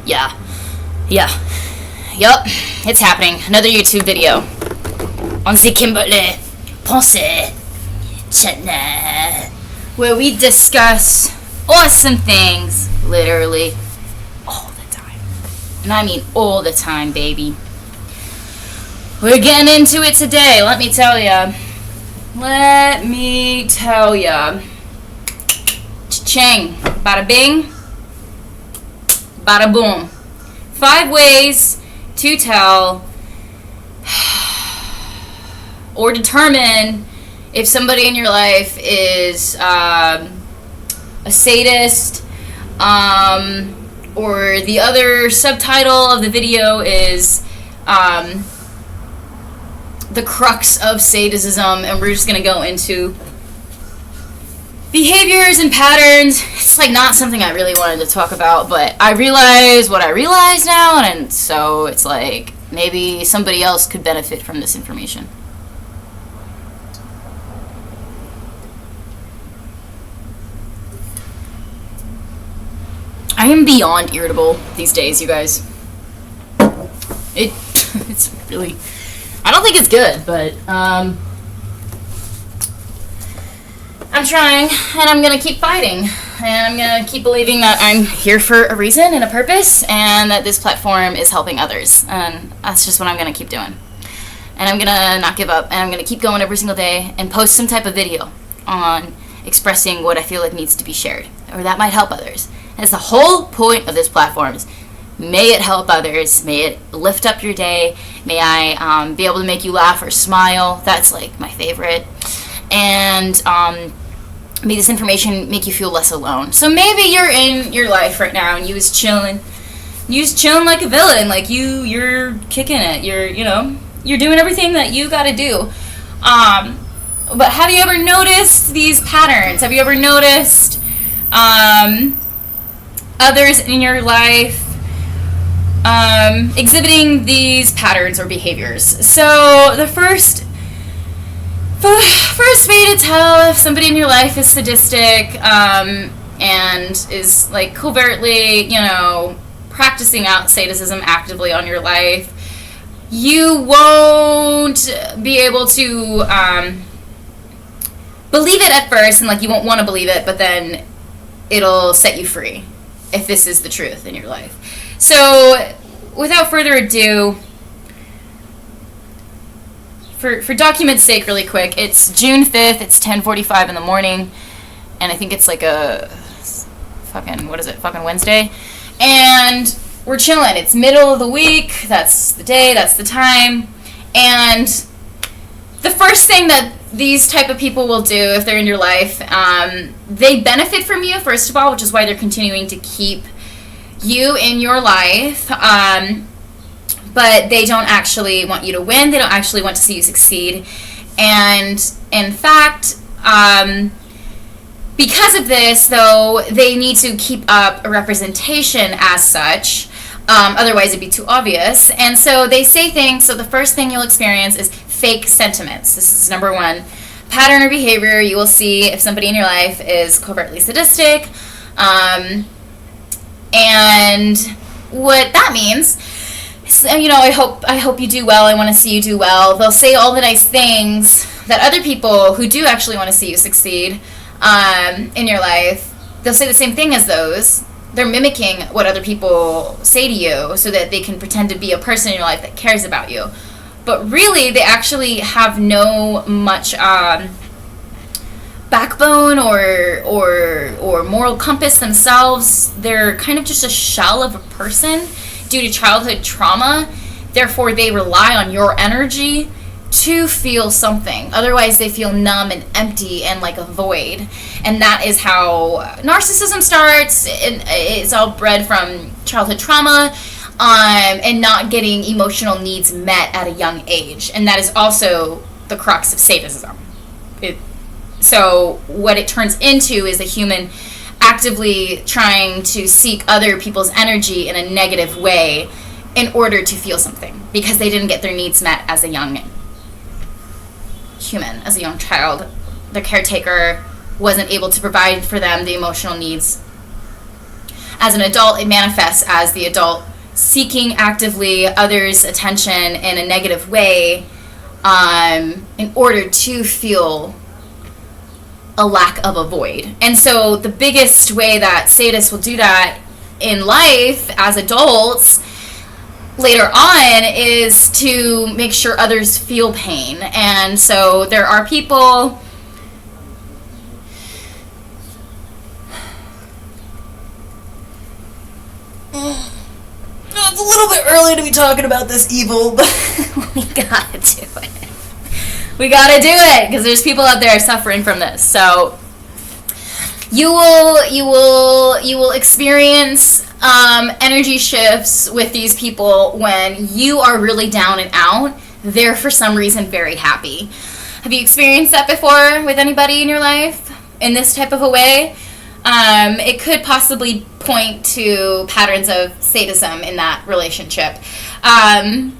Yeah. Yeah. Yup. It's happening. Another YouTube video. On the Kimberly Pensée Channel, where we discuss awesome things, literally, all the time. And I mean all the time, baby. We're getting into it today, let me tell ya. Cha-ching. Bada bing. Bada boom. 5 ways to tell or determine if somebody in your life is a sadist, or the other subtitle of the video is the crux of sadism, and we're just going to go into behaviors and patterns. It's like not something I really wanted to talk about, but I realize what I realize now, and so it's like maybe somebody else could benefit from this information. I am beyond irritable these days, you guys. It's really, I don't think it's good, but I'm trying, and I'm going to keep fighting, and I'm going to keep believing that I'm here for a reason and a purpose, and that this platform is helping others, and that's just what I'm going to keep doing. And I'm going to not give up, and I'm going to keep going every single day and post some type of video on expressing what I feel like needs to be shared, or that might help others. That's the whole point of this platform. Is may it help others, may it lift up your day, may I be able to make you laugh or smile. That's like my favorite. And may this information make you feel less alone. So maybe you're in your life right now and you was chilling like a villain, like you're kicking it, you're doing everything that you got to do. But have you ever noticed these patterns? Have you ever noticed others in your life exhibiting these patterns or behaviors? So the first way to tell if somebody in your life is sadistic and is like covertly, practicing out sadism actively on your life, you won't be able to believe it at first, and like you won't want to believe it, but then it'll set you free if this is the truth in your life. So without further ado, for document's sake, really quick, it's June 5th, it's 10:45 in the morning, and I think it's like a fucking Wednesday, and we're chilling. It's middle of the week, that's the day, that's the time, and the first thing that these type of people will do if they're in your life, they benefit from you, first of all, which is why they're continuing to keep you in your life, but they don't actually want you to win. They don't actually want to see you succeed. And in fact, because of this, though, they need to keep up a representation as such. Otherwise, it'd be too obvious. And so they say things. So the first thing you'll experience is fake sentiments. This is number one. Pattern or behavior you will see if somebody in your life is covertly sadistic. And what that means is, I hope you do well. I want to see you do well. They'll say all the nice things that other people who do actually want to see you succeed in your life, they'll say the same thing as those. They're mimicking what other people say to you so that they can pretend to be a person in your life that cares about you. But really, they actually have no much backbone or moral compass themselves. They're kind of just a shell of a person due to childhood trauma. Therefore, they rely on your energy to feel something. Otherwise, they feel numb and empty and like a void. And that is how narcissism starts. It's all bred from childhood trauma and not getting emotional needs met at a young age. And that is also the crux of sadism. So what it turns into is a human actively trying to seek other people's energy in a negative way in order to feel something because they didn't get their needs met as a young human, as a young child. The caretaker wasn't able to provide for them the emotional needs. As an adult, it manifests as the adult seeking actively others' attention in a negative way in order to feel a lack of a void. And so the biggest way that sadists will do that in life as adults later on is to make sure others feel pain. And so there are people it's a little bit early to be talking about this evil, but we gotta do it. We gotta do it because there's people out there suffering from this. So you will experience energy shifts with these people when you are really down and out. They're for some reason very happy. Have you experienced that before with anybody in your life in this type of a way? It could possibly point to patterns of sadism in that relationship. And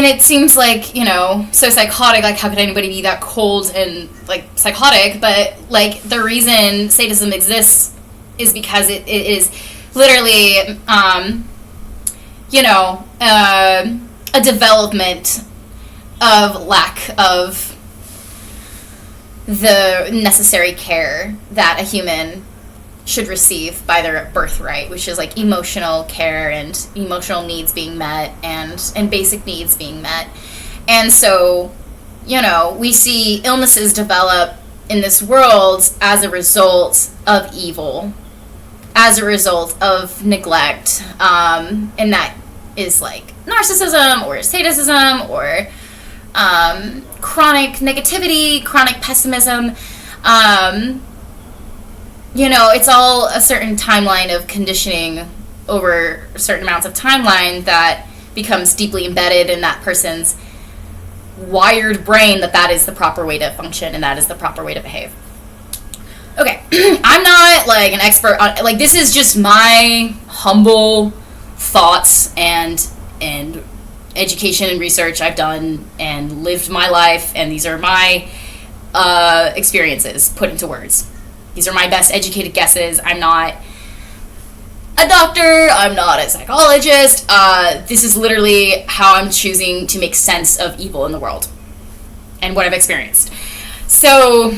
it seems like, you know, so psychotic, like how could anybody be that cold and like psychotic? But like the reason sadism exists is because it is literally, you know, a development of lack of the necessary care that a human should receive by their birthright, which is like emotional care and emotional needs being met and basic needs being met. And so, you know, we see illnesses develop in this world as a result of evil, as a result of neglect, and that is like narcissism or sadism or chronic negativity, chronic pessimism. You know, it's all a certain timeline of conditioning over certain amounts of timeline that becomes deeply embedded in that person's wired brain that is the proper way to function and that is the proper way to behave. Okay, I'm not like an expert on, like, this is just my humble thoughts and education and research I've done and lived my life, and these are my experiences put into words. These are my best educated guesses. I'm not a doctor. I'm not a psychologist. This is literally how I'm choosing to make sense of evil in the world and what I've experienced. So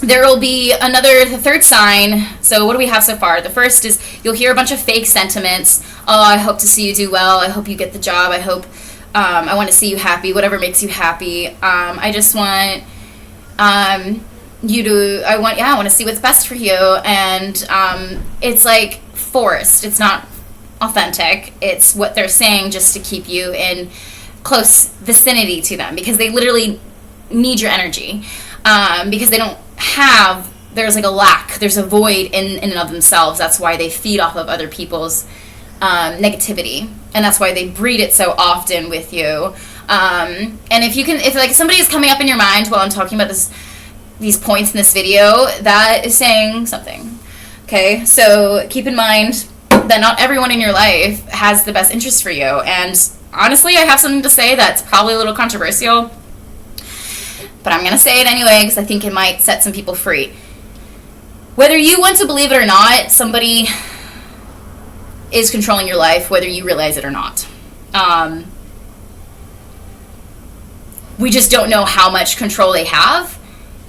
there will be the third sign. So what do we have so far? The first is you'll hear a bunch of fake sentiments. Oh, I hope to see you do well. I hope you get the job. I hope, I want to see you happy, whatever makes you happy. I just want, I want to see what's best for you. And it's like forced. It's not authentic. It's what they're saying just to keep you in close vicinity to them because they literally need your energy. Because they don't have, there's like a lack, there's a void in and of themselves. That's why they feed off of other people's negativity, and that's why they breed it so often with you. And if like somebody is coming up in your mind while I'm talking about these points in this video, that is saying something. Okay, so keep in mind that not everyone in your life has the best interest for you. And honestly, I have something to say that's probably a little controversial, but I'm going to say it anyway because I think it might set some people free. Whether you want to believe it or not, somebody is controlling your life, whether you realize it or not. We just don't know how much control they have,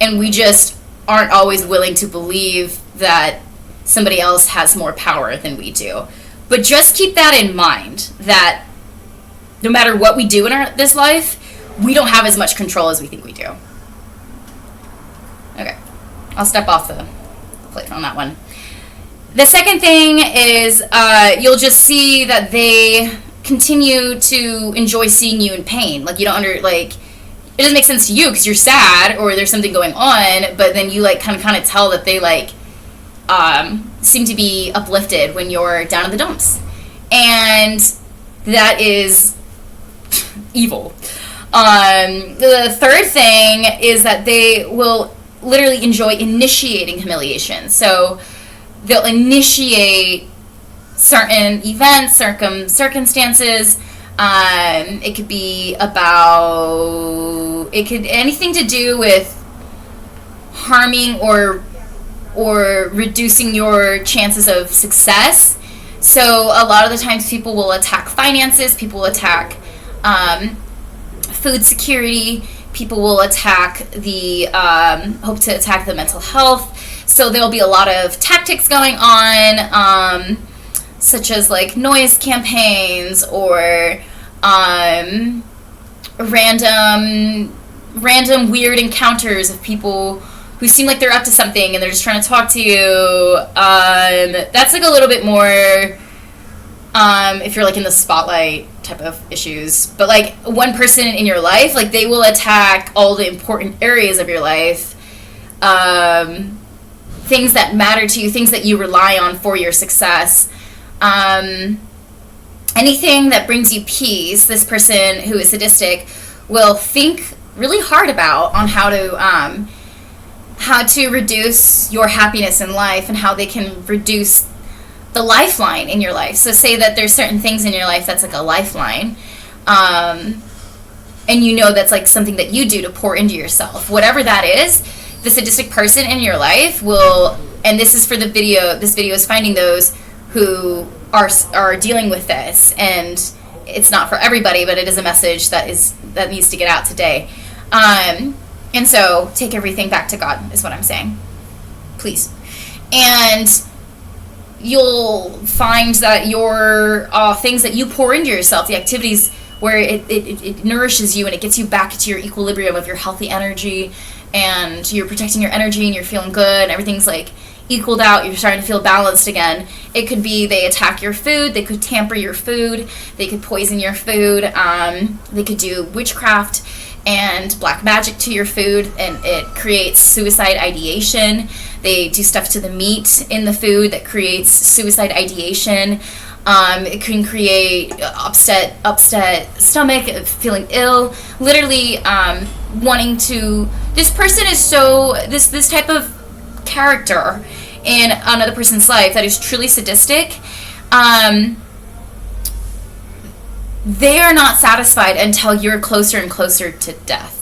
and we just aren't always willing to believe that somebody else has more power than we do. But just keep that in mind, that no matter what we do in this life, we don't have as much control as we think we do. Okay, I'll step off the plate on that one. The second thing is you'll just see that they continue to enjoy seeing you in pain. Like, you don't it doesn't make sense to you because you're sad or there's something going on, but then you like kind of tell that they seem to be uplifted when you're down in the dumps. And that is evil. The third thing is that they will literally enjoy initiating humiliation. So they'll initiate certain events, circumstances. It could be anything to do with harming or or reducing your chances of success. So a lot of the times people will attack finances, people will attack food security, people will attack the, hope to attack the mental health. So there'll be a lot of tactics going on, such as like noise campaigns or random weird encounters of people who seem like they're up to something and they're just trying to talk to you. That's like a little bit more if you're like in the spotlight type of issues. But like one person in your life, like they will attack all the important areas of your life, things that matter to you, things that you rely on for your success. Anything that brings you peace, this person who is sadistic will think really hard about on how to reduce your happiness in life and how they can reduce the lifeline in your life. So say that there's certain things in your life that's like a lifeline, and you know that's like something that you do to pour into yourself. Whatever that is, the sadistic person in your life will, and this is for the video, this video is finding those who are dealing with this, and it's not for everybody, but it is a message that needs to get out today. And so take everything back to God is what I'm saying. Please. And you'll find that your things that you pour into yourself, the activities where it nourishes you and it gets you back to your equilibrium of your healthy energy, and you're protecting your energy and you're feeling good and everything's like equaled out, you're starting to feel balanced again. It could be they attack your food, they could tamper your food, they could poison your food, they could do witchcraft and black magic to your food, and it creates suicide ideation. They do stuff to the meat in the food that creates suicide ideation. It can create upset stomach, feeling ill, literally wanting to. This person is this type of character in another person's life that is truly sadistic. They are not satisfied until you're closer and closer to death.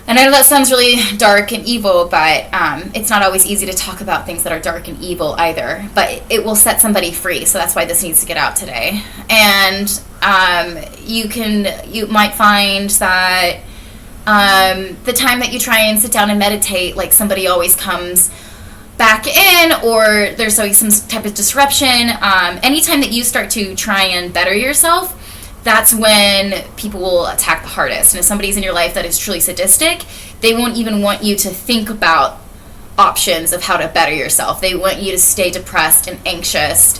And I know that sounds really dark and evil, but it's not always easy to talk about things that are dark and evil either. But it will set somebody free, so that's why this needs to get out today. And you might find that the time that you try and sit down and meditate, like somebody always comes back in, or there's always some type of disruption. Anytime that you start to try and better yourself, that's when people will attack the hardest. And if somebody's in your life that is truly sadistic, they won't even want you to think about options of how to better yourself. They want you to stay depressed and anxious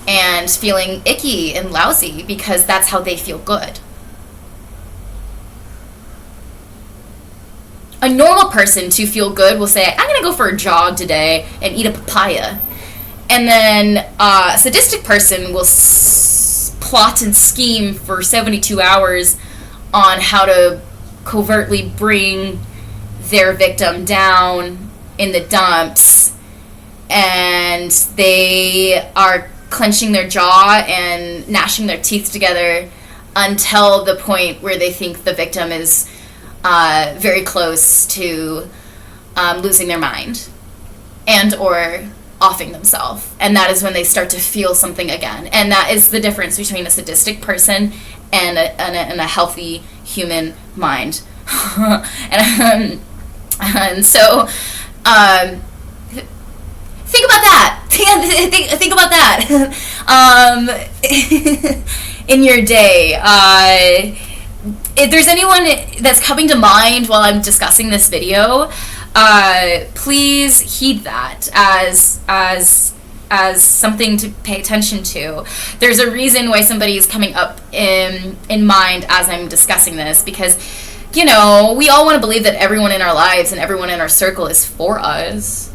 and feeling icky and lousy, because that's how they feel good. A normal person, to feel good, will say, I'm going to go for a jog today and eat a papaya. And then a sadistic person will plot and scheme for 72 hours on how to covertly bring their victim down in the dumps. And they are clenching their jaw and gnashing their teeth together until the point where they think the victim is very close to losing their mind and or offing themselves. And that is when they start to feel something again. And that is the difference between a sadistic person and a healthy human mind. and so think about that. Think about that in your day. If there's anyone that's coming to mind while I'm discussing this video, please heed that as something to pay attention to. There's a reason why somebody is coming up in mind as I'm discussing this, because, you know, we all want to believe that everyone in our lives and everyone in our circle is for us.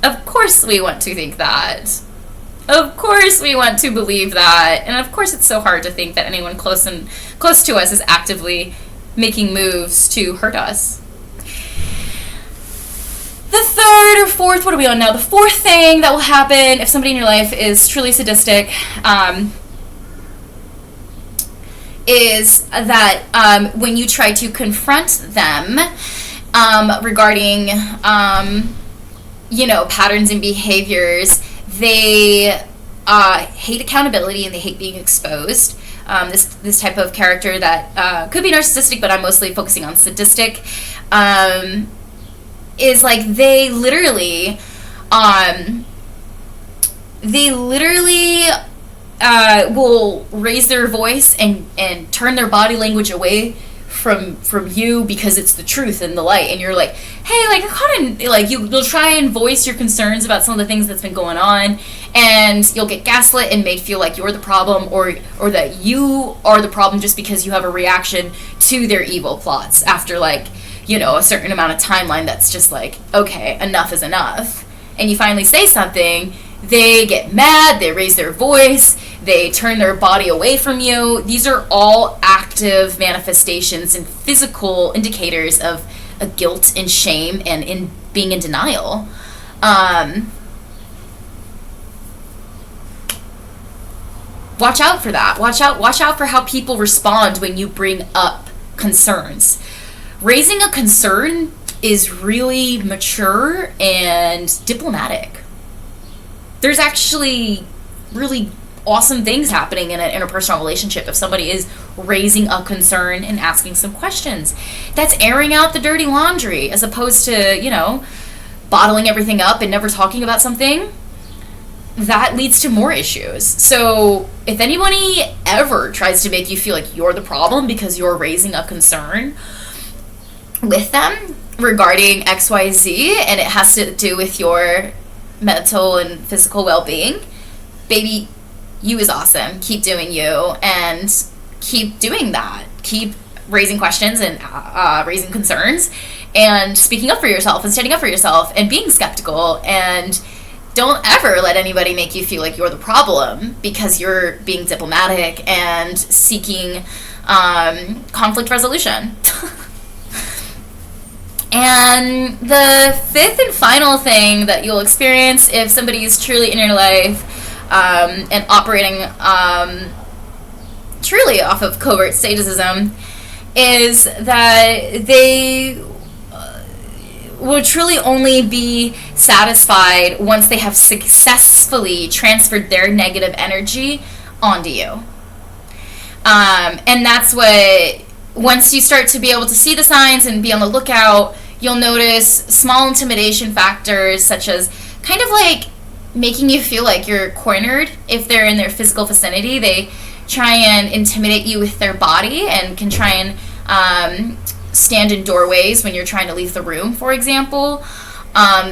Of course we want to think that. Of course we want to believe that. And of course it's so hard to think that anyone close to us is actively making moves to hurt us. The third or fourth, what are we on now? The fourth thing that will happen if somebody in your life is truly sadistic is that when you try to confront them regarding, patterns and behaviors. They hate accountability and they hate being exposed. This type of character that could be narcissistic, but I'm mostly focusing on sadistic, is like they literally will raise their voice and turn their body language away from you because it's the truth and the light, and you're like, hey, like, I kind of like, you'll try and voice your concerns about some of the things that's been going on, and you'll get gaslit and made feel like you're the problem, or that you are the problem just because you have a reaction to their evil plots after, like, a certain amount of timeline that's just like, okay, enough is enough. And you finally say something, they get mad, they raise their voice, they turn their body away from you. These are all active manifestations and physical indicators of a guilt and shame and in being in denial. Watch out for that. Watch out for how people respond when you bring up concerns. Raising a concern is really mature and diplomatic. There's actually really awesome things happening in an interpersonal relationship if somebody is raising a concern and asking some questions. That's airing out the dirty laundry as opposed to, bottling everything up and never talking about something. That leads to more issues. So if anybody ever tries to make you feel like you're the problem because you're raising a concern with them regarding XYZ and it has to do with your mental and physical well-being, baby, you is awesome. Keep doing you and keep doing that. Keep raising questions and raising concerns and speaking up for yourself and standing up for yourself and being skeptical, and don't ever let anybody make you feel like you're the problem because you're being diplomatic and seeking conflict resolution. And the fifth and final thing that you'll experience if somebody is truly in your life and operating truly off of covert sadism is that they will truly only be satisfied once they have successfully transferred their negative energy onto you. And that's what, once you start to be able to see the signs and be on the lookout, you'll notice small intimidation factors such as kind of like making you feel like you're cornered. If they're in their physical vicinity, they try and intimidate you with their body and can try and stand in doorways when you're trying to leave the room, for example.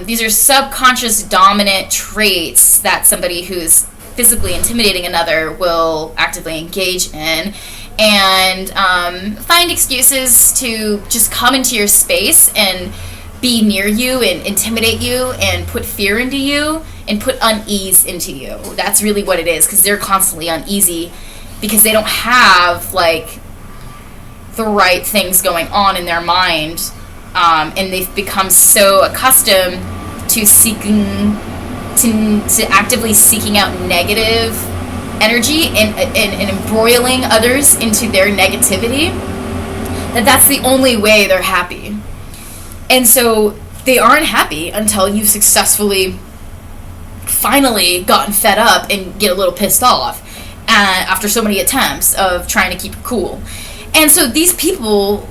These are subconscious dominant traits that somebody who's physically intimidating another will actively engage in, and find excuses to just come into your space and be near you and intimidate you and put fear into you and put unease into you. That's really what it is, because they're constantly uneasy because they don't have like the right things going on in their mind, and they've become so accustomed to actively seeking out negative energy and embroiling others into their negativity, that's the only way they're happy. And so they aren't happy until you've successfully finally gotten fed up and get a little pissed off after so many attempts of trying to keep it cool. And so these people,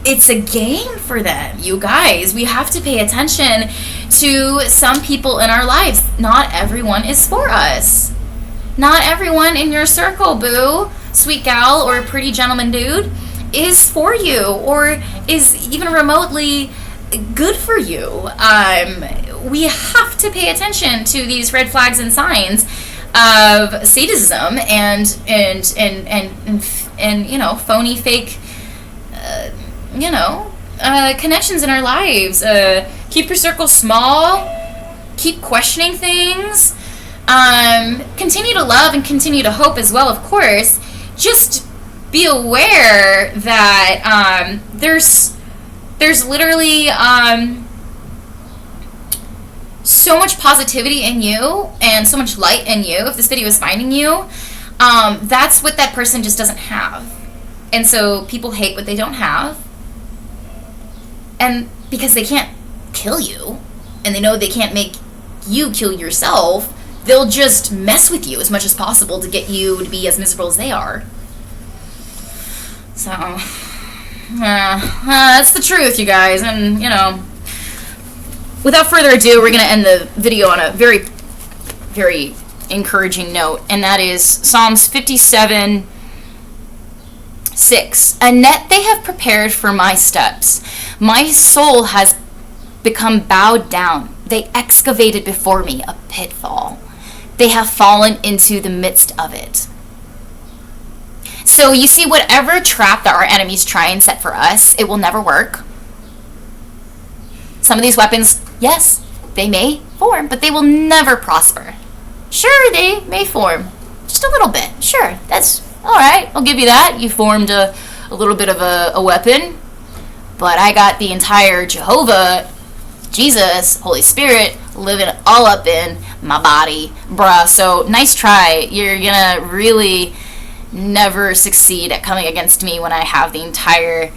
it's a game for them, you guys. We have to pay attention to some people in our lives. Not everyone is for us. Not everyone in your circle, boo, sweet gal, or pretty gentleman dude, is for you or is even remotely good for you. We have to pay attention to these red flags and signs of sadism and phony, fake, connections in our lives. Keep your circle small. Keep questioning things. Continue to love and continue to hope as well, of course. Just be aware that there's literally so much positivity in you and so much light in you. If this video is finding you, that's what that person just doesn't have. And so people hate what they don't have. And because they can't kill you, and they know they can't make you kill yourself, they'll just mess with you as much as possible to get you to be as miserable as they are. So, that's the truth, you guys. And, you know, without further ado, we're going to end the video on a very, very encouraging note, and that is Psalms 57:6. A net they have prepared for my steps. My soul has become bowed down. They excavated before me a pitfall. They have fallen into the midst of it. So you see, whatever trap that our enemies try and set for us, it will never work. Some of these weapons, yes, they may form, but they will never prosper. Sure, they may form. Just a little bit. Sure, that's all right. I'll give you that. You formed a little bit of a weapon. But I got the entire Jehovah, Jesus, Holy Spirit, living all up in my body. Bruh, so nice try. You're gonna really never succeed at coming against me when I have the entire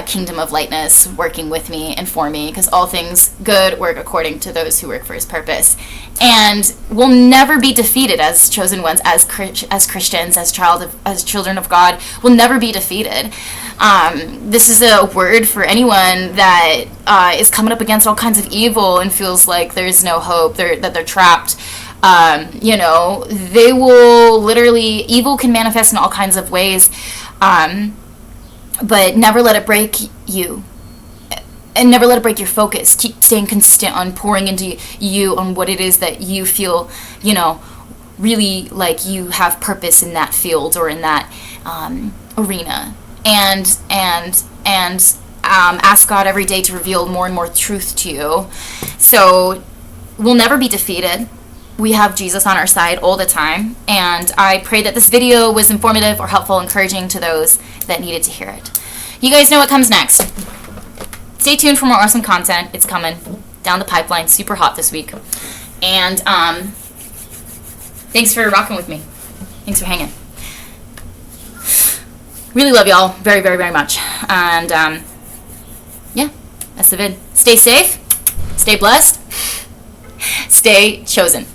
kingdom of lightness working with me and for me, because all things good work according to those who work for his purpose. And we'll never be defeated as chosen ones, as Christians, as children of God. We'll never be defeated. This is a word for anyone that is coming up against all kinds of evil and feels like there's no hope, that they're trapped. You know, they will literally, evil can manifest in all kinds of ways, but never let it break you. And never let it break your focus. Keep staying consistent on pouring into you on what it is that you feel, you know, really like you have purpose in that field or in that arena. And ask God every day to reveal more and more truth to you. So we'll never be defeated. We have Jesus on our side all the time. And I pray that this video was informative or helpful, encouraging to those that needed to hear it. You guys know what comes next. Stay tuned for more awesome content. It's coming down the pipeline, super hot this week. And thanks for rocking with me. Thanks for hanging. Really love y'all very, very, very much. And yeah, that's the vid. Stay safe, stay blessed, stay chosen.